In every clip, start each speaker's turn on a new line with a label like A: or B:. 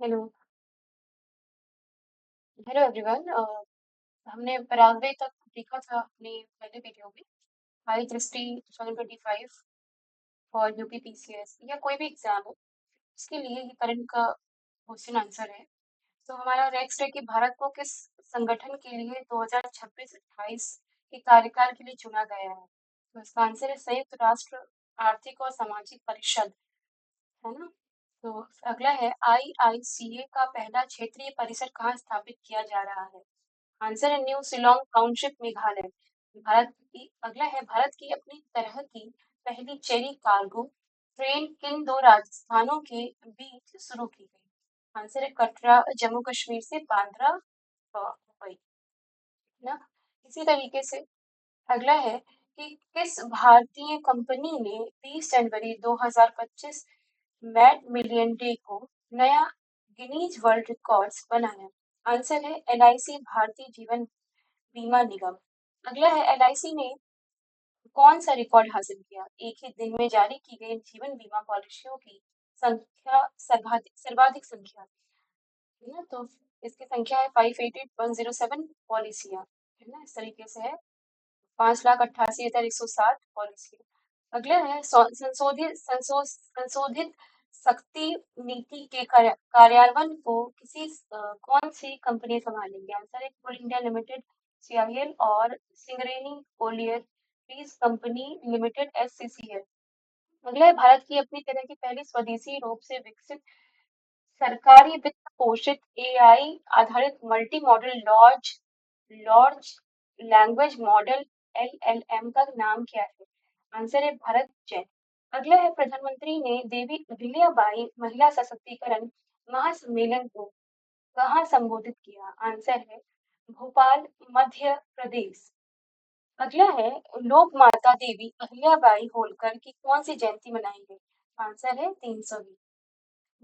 A: Hello hello everyone. हमने Paraguay तक देखा था अपने पहले वीडियो में। हाई दृष्टि 2025 फॉर यूपी पीसीएस या कोई भी एग्जाम हो, उसके लिए ये करंट का क्वेश्चन आंसर है। तो हमारा नेक्स्ट है कि भारत को किस संगठन के लिए 2026-28 के कार्यकाल के लिए चुना गया है। तो इसका आंसर है संयुक्त राष्ट्र आर्थिक और सामाजिक परिषद, है ना। तो अगला है आईआईसीए का पहला क्षेत्रीय परिसर कहाँ स्थापित किया जा रहा है। आंसर है न्यू शिलोंग टाउनशिप, मेघालय। अगला है भारत की अपनी तरह की पहली चेरी कार्गो ट्रेन किन दो राजस्थानों के बीच शुरू की गई। आंसर है कटरा, जम्मू कश्मीर से बांद्रा मुंबई, है ना। इसी तरीके से अगला है कि किस भारतीय कंपनी ने 20 जनवरी 2025 मैड मिलियन डे को नया गिनीज वर्ल्ड रिकॉर्ड्स बनाया। आंसर है एलआईसी, भारतीय जीवन बीमा निगम। अगला है एलआईसी ने कौन सा रिकॉर्ड हासिल किया। एक ही दिन में जारी की गई जीवन बीमा पॉलिसियों की संख्या, सर्वाधिक सर्वाधिक संख्या, है ना। तो इसकी संख्या है 588,107 पॉलिसियां, है ना। इस तरीके से है 5,88,107 पॉलिसी। अगला है संशोधित शक्ति नीति के कार्यान्वयन को कौन सी कंपनी संभालेंगी। आंसर है कोल इंडिया लिमिटेड सीआईएल और Singareni collieries company limited SCCL. अगला है भारत की अपनी तरह की पहली स्वदेशी रूप से विकसित सरकारी वित्त पोषित एआई आधारित multi modal large language model LLM का नाम क्या है। आंसर है भारत जेन। अगला है प्रधानमंत्री ने देवी अहिल्याबाई महिला सशक्तिकरण महासम्मेलन को कहाँ संबोधित किया। आंसर है भोपाल, मध्य प्रदेश। अगला है लोक माता देवी अहिल्याबाई होलकर की कौन सी जयंती मनाई गई। आंसर है 320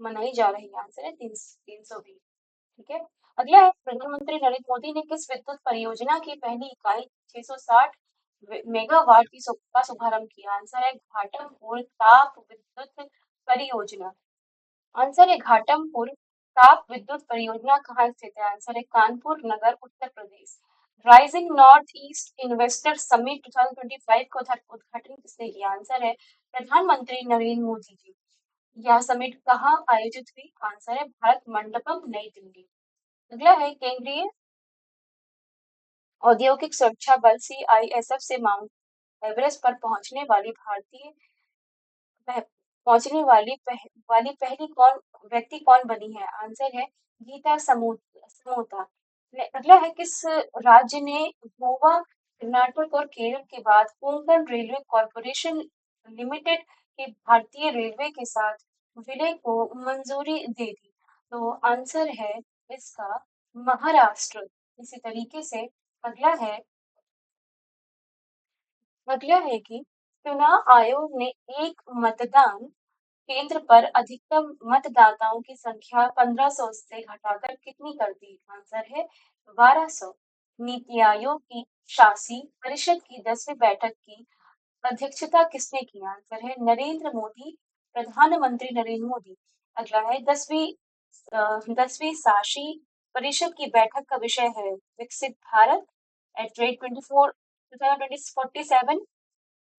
A: मनाई जा रही है। आंसर है 320। ठीक है। अगला है प्रधानमंत्री नरेंद्र मोदी ने किस विद्युत परियोजना की पहली इकाई 660 मेगावाट का शुभारंभ किया। आंसर है घाटमपुर ताप विद्युत परियोजना। आंसर है घाटमपुर ताप विद्युत परियोजना कहाँ स्थित है। आंसर है Kanpur Nagar, Uttar Pradesh. Rising north east investor summit 2025 का उद्घाटन किसने किया। आंसर है प्रधानमंत्री नरेंद्र मोदी जी। यह समिट कहाँ आयोजित हुई। आंसर है भारत मंडपम, नई दिल्ली। अगला है केंद्रीय औद्योगिक सुरक्षा बल सीआईएसएफ से माउंट एवरेस्ट पर पह, वाली पहली व्यक्ति कौन बनी है। आंसर है गीता समोता। अगला है किस राज्य ने गोवा, कर्नाटक और केरल के बाद कोंकण रेलवे कॉरपोरेशन लिमिटेड के भारतीय रेलवे के साथ विलय को मंजूरी दे दी। तो आंसर है इसका महाराष्ट्र। इसी तरीके से अगला है अगला है कि चुनाव आयोग ने एक मतदान केंद्र पर अधिकतम मतदाताओं की संख्या 1500 से घटाकर कितनी कर दी। आंसर है 1200। नीति आयोग की शासी परिषद की 10वीं बैठक की अध्यक्षता किसने की। आंसर है नरेंद्र मोदी, प्रधानमंत्री नरेंद्र मोदी। अगला है 10वीं शासी परिषद की बैठक का विषय है विकसित भारत एट रेट 2047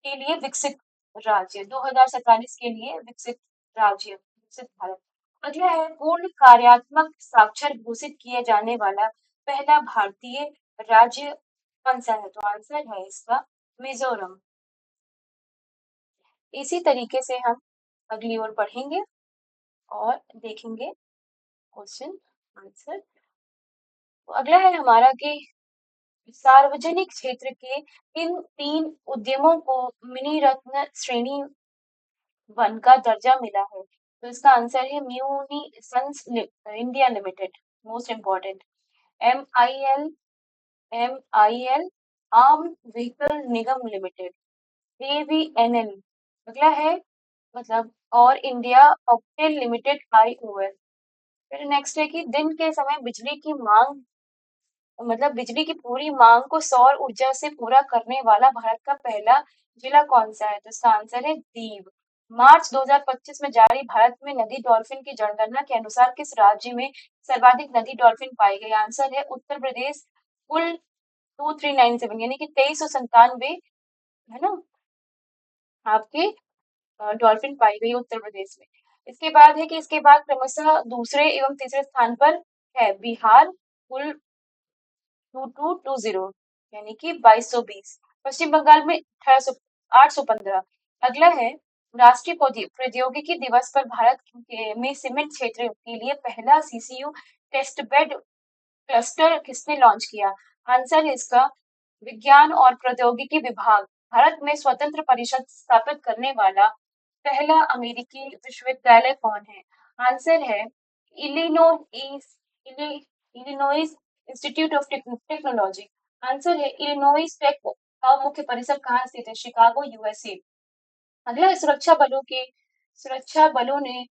A: के लिए विकसित राज्य, 2047 के लिए विकसित राज्य, विकसित भारत। अगला है पूर्ण कार्यात्मक साक्षर घोषित किया जाने वाला पहला भारतीय राज्य कौन सा है। तो आंसर है इसका मिजोरम। इसी तरीके से हम अगली ओर बढ़ेंगे और देखेंगे क्वेश्चन आंसर। तो अगला है हमारा कि सार्वजनिक क्षेत्र के इन 3 उद्यमों को मिनी रत्न श्रेणी 1 का दर्जा मिला है। तो इसका आंसर है munitions India limited, most important. M I L armoured vehicle Nigam limited, AVNL. अगला है मतलब और इंडिया ऑक्टेल लिमिटेड आईओएल। फिर नेक्स्ट है कि दिन के समय बिजली की मांग बिजली की पूरी मांग को सौर ऊर्जा से पूरा करने वाला भारत का पहला जिला कौन सा है। तो इसका आंसर है दीव। मार्च 2025 में जारी भारत में नदी डॉल्फिन की जनगणना के अनुसार किस राज्य में सर्वाधिक नदी डॉल्फिन पाई गई? आंसर है उत्तर प्रदेश, कुल 2397 यानी कि 2397, है ना, आपके डॉल्फिन पाई गई उत्तर प्रदेश में। इसके बाद है कि इसके बाद क्रमशः दूसरे एवं तीसरे स्थान पर है बिहार, कुल 2220 यानी कि 2220। पश्चिम बंगाल में 815। अगला है राष्ट्रीय प्रौद्योगिकी दिवस पर भारत में सीमेंट क्षेत्र के लिए पहला सीसीयू टेस्ट बेड क्लस्टर किसने लॉन्च किया? आंसर है इसका विज्ञान और प्रौद्योगिकी विभाग। भारत में स्वतंत्र परिषद स्थापित करने वाला पहला अमेरिकी विश्वविद्यालय कौन है? आंसर है Illinois Illinois institute of technology. Answer है इलिनोइस टेक का मुख्य परिसर कहाँ स्थित है? Chicago, USA. अगला है सुरक्षा बलों ने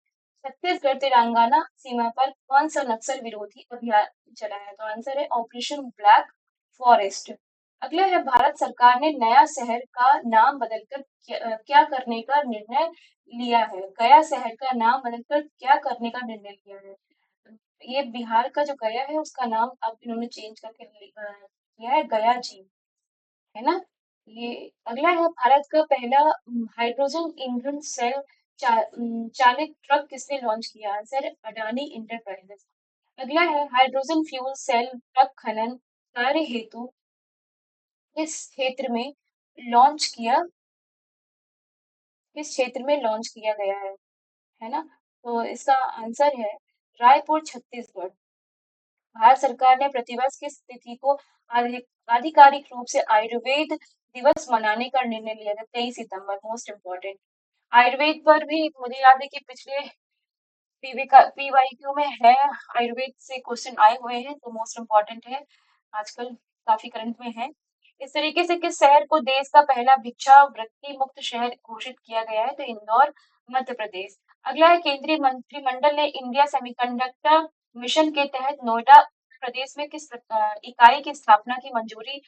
A: छत्तीसगढ़ तेलंगाना सीमा पर कौन सा नक्सल विरोधी अभियान चलाया? तो आंसर है ऑपरेशन ब्लैक फॉरेस्ट। अगला है भारत सरकार ने नया शहर का नाम बदलकर क्या करने का निर्णय लिया है? गया शहर का नाम बदलकर क्या करने का निर्णय लिया है? ये बिहार का जो गया है उसका नाम अब इन्होंने चेंज करके किया है गया जी, है ना। ये अगला है भारत का पहला हाइड्रोजन ईंधन सेल चालित ट्रक किसने लॉन्च किया? Answer Adani enterprises. अगला है हाइड्रोजन फ्यूल सेल ट्रक खनन कार्य हेतु लॉन्च किया किस क्षेत्र में लॉन्च किया गया है ना। तो इसका आंसर है रायपुर, छत्तीसगढ़। भारत सरकार ने प्रतिवर्ष की तिथि को आधिकारिक रूप से आयुर्वेद दिवस मनाने का निर्णय लिया था, 23 सितंबर। मोस्ट इम्पोर्टेंट आयुर्वेद पर भी मुझे याद है कि पिछले पीवाईक्यू में है, आयुर्वेद से क्वेश्चन आए हुए हैं, तो मोस्ट इम्पोर्टेंट है, आजकल काफी करंट में है। इस तरीके से किस शहर को देश का पहला भिक्षावृत्ति मुक्त शहर घोषित किया गया है? तो इंदौर, मध्य प्रदेश। अगला है केंद्रीय मंत्रिमंडल ने इंडिया सेमीकंडक्टर मिशन के तहत नोएडा प्रदेश में किस इकाई की स्थापना की मंजूरी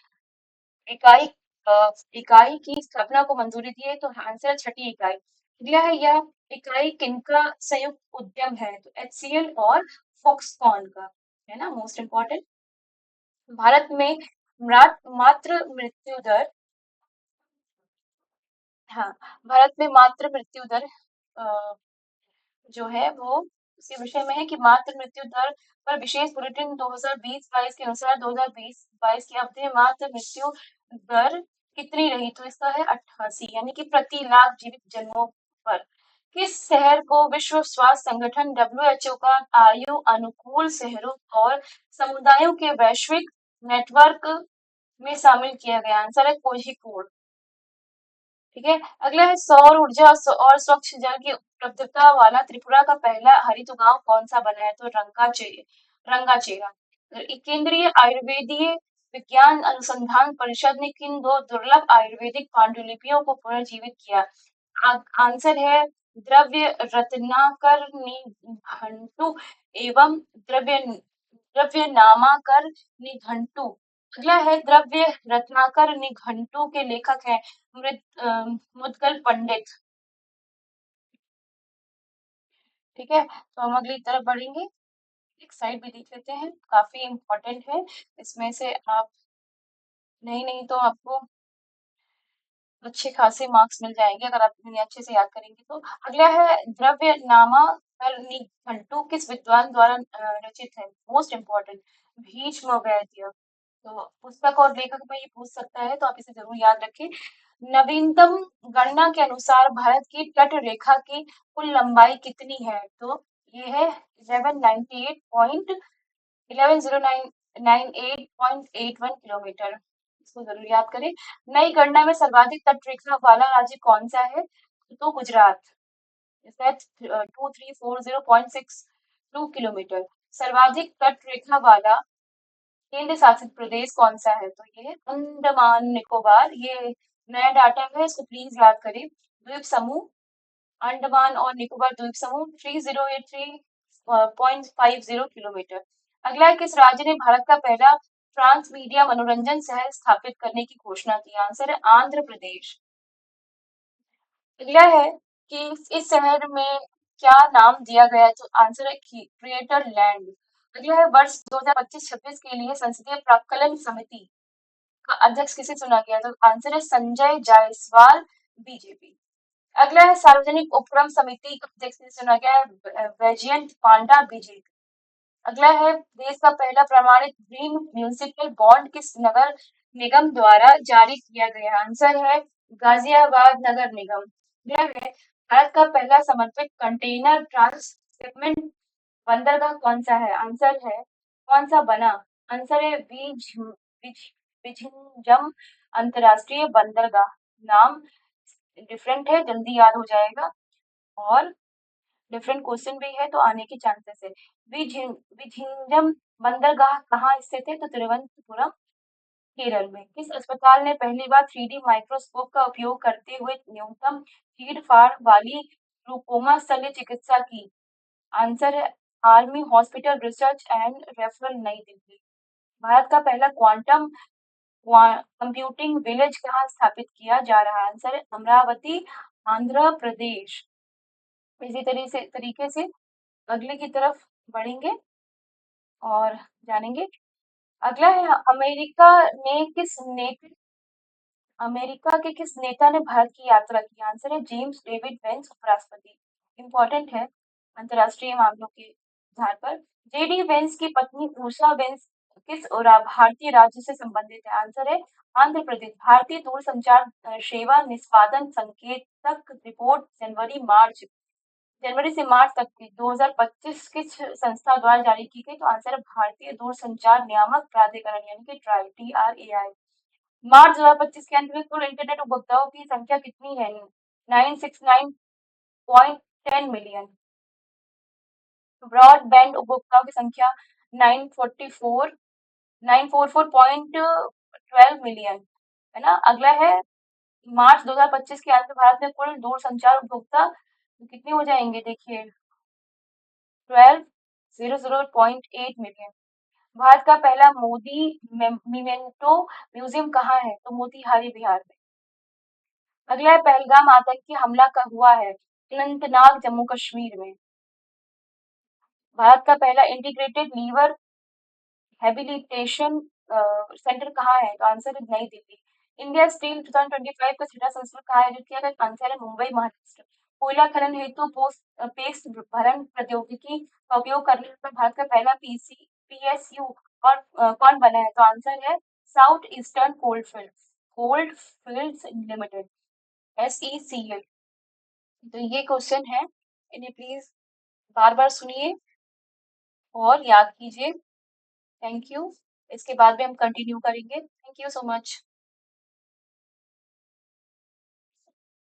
A: इकाई इकाई की स्थापना को मंजूरी दी है? तो आंसर छठी इकाई। अगला है यह इकाई किनका संयुक्त उद्यम है? तो एचसीएल और फॉक्सकॉन का, है ना, मोस्ट इम्पोर्टेंट। भारत में मात्र मृत्यु दर, हाँ, भारत में मात्र मृत्यु दर जो है वो इसी विषय में है कि मातृ मृत्यु दर पर विशेष बुलेटिन 2020-22 के अनुसार 2020-22 की अवधि में मातृ मृत्यु दर कितनी रही? तो इसका है 88 यानी कि प्रति लाख जीवित जन्मों पर। किस शहर को विश्व स्वास्थ्य संगठन डब्ल्यूएचओ का आयु अनुकूल शहरों और समुदायों के वैश्विक नेटवर्क में शामिल किया गया? आंसर है कोझिकोड। ठीक है। अगला है सौर ऊर्जा और स्वच्छ जल की उपलब्धता वाला त्रिपुरा का पहला हरित गांव कौन सा बना है? तो रंगाचेरा। केंद्रीय आयुर्वेदीय विज्ञान अनुसंधान परिषद ने किन दो दुर्लभ आयुर्वेदिक पांडुलिपियों को पुनर्जीवित किया? आंसर है द्रव्य रत्नाकर निघंटु एवं द्रव्य नामाकर निघंटु। अगला है द्रव्य रत्नाकर निघंटु के लेखक हैं मुद्गल पंडित। ठीक है, तो हम अगली तरफ बढ़ेंगे। एक साइड भी देख लेते हैं, काफी इम्पोर्टेंट है, इसमें से आप नहीं तो आपको अच्छे खासे मार्क्स मिल जाएंगे अगर आप इतने अच्छे से याद करेंगे तो। अगला है द्रव्य नामा घंटू किस विद्वान द्वारा रचित है? मोस्ट इम्पोर्टेंट भीष्म वैद्य। तो पुस्तक और लेखक में ये पूछ सकता है, तो आप इसे जरूर याद रखें। नवीनतम गणना के अनुसार भारत की तट रेखा की कुल लंबाई कितनी है? तो ये है 1198 किलोमीटर। इसको जरूर याद करें। नई गणना में सर्वाधिक तट रेखा वाला राज्य कौन सा है? तो गुजरात। 2340.62 किलोमीटर। सर्वाधिक तट रेखा वाला केंद्र शासित प्रदेश कौन सा है? तो ये अंडमान निकोबार। ये नया डाटा है, इसको प्लीज याद करें। द्वीप समूह, अंडमान और निकोबार द्वीप समूह 3083.50 किलोमीटर। अगला है किस राज्य ने भारत का पहला ट्रांस मीडिया मनोरंजन शहर स्थापित करने की घोषणा की? आंसर है आंध्र प्रदेश। अगला है कि इस शहर में क्या नाम दिया गया है? तो आंसर है क्रिएटर लैंड। अगला है वर्ष 2025-26 के लिए संसदीय प्राक्कलन समिति का अध्यक्ष किसे चुना गया? तो आंसर है संजय जायसवाल, बीजेपी। अगला है सार्वजनिक उपक्रम समिति का अध्यक्ष किसे चुना गया है? वैजयंत पांडा, बीजेपी। अगला है देश का पहला प्रमाणित ग्रीन म्युनिसिपल बॉन्ड किस नगर निगम द्वारा जारी किया गया? आंसर है गाजियाबाद नगर निगम। अगला है भारत का पहला समर्पित कंटेनर ट्रांसशिपमेंट बंदरगाह कौन सा है? आंसर है कौन सा बना? आंसर है विझिंजम अंतरराष्ट्रीय बंदरगाह। नाम डिफरेंट है, जल्दी याद हो जाएगा और डिफरेंट क्वेश्चन भी है तो आने के चांसेस है। विझिंजम बंदरगाह कहाँ स्थित है? तो तिरुवनंतपुरम, केरल में। किस अस्पताल ने पहली बार 3D माइक्रोस्कोप का उपयोग करते हुए न्यूनतम चीड़-फाड़ वाली ग्लूकोमा शल्य चिकित्सा की? आंसर है army hospital research and referral, नई दिल्ली। भारत का पहला क्वांटम कंप्यूटिंग विलेज कहाँ स्थापित किया जा रहा है? आंसर है अमरावती, आंध्र प्रदेश। इसी तरीके से अगले की तरफ बढ़ेंगे और जानेंगे। अगला है अमेरिका के किस नेता ने भारत की यात्रा की? आंसर है जेम्स डेविड वेंस, उपराष्ट्रपति। इंपॉर्टेंट है अंतरराष्ट्रीय मामलों के आधार पर। जेडी वेंस की पत्नी उषा वेंस किस भारतीय राज्य से संबंधित है? आंसर है आंध्र प्रदेश। भारतीय दूरसंचार सेवा निष्पादन संकेतक रिपोर्ट जनवरी से मार्च तक की 2025 किस संस्था द्वारा जारी की गई? तो आंसर है भारतीय दूरसंचार नियामक प्राधिकरण यानी कि TRAI। मार्च 2025 के अंत में कुल इंटरनेट उपभोक्ताओं की संख्या कितनी है? 969.10 मिलियन। ब्रॉडबैंड उपभोक्ताओं की संख्या 944.12 मिलियन, है ना। अगला है मार्च 2025 के अंत में भारत में कुल दूरसंचार उपभोक्ता कितने हो जाएंगे? देखिए 1200.8 मिलियन। भारत का पहला मोदी मिमेंटो म्यूजियम कहाँ है? तो मोतीहारी, बिहार में। अगला है पहलगाम आतंकी हमला का हुआ है अनंतनाग, जम्मू कश्मीर में। भारत का पहला इंटीग्रेटेड लीवर हैबिलिटेशन सेंटर कहाँ है? तो आंसर है नई दिल्ली। इंडिया स्टील 2025 का छठा संस्करण कहाँ आयोजित किया गया? आंसर है मुंबई, महाराष्ट्र। कोयला खनन हेतु पेस्ट भरण प्रौद्योगिकी का उपयोग करने पर भारत का पहला PSU और कौन बना है? तो आंसर है south eastern cold fields limited, SECL। तो ये क्वेश्चन है, इन्हें प्लीज बार बार सुनिए और याद कीजिए। Thank you. इसके बाद भी हम कंटिन्यू करेंगे। Thank you so much.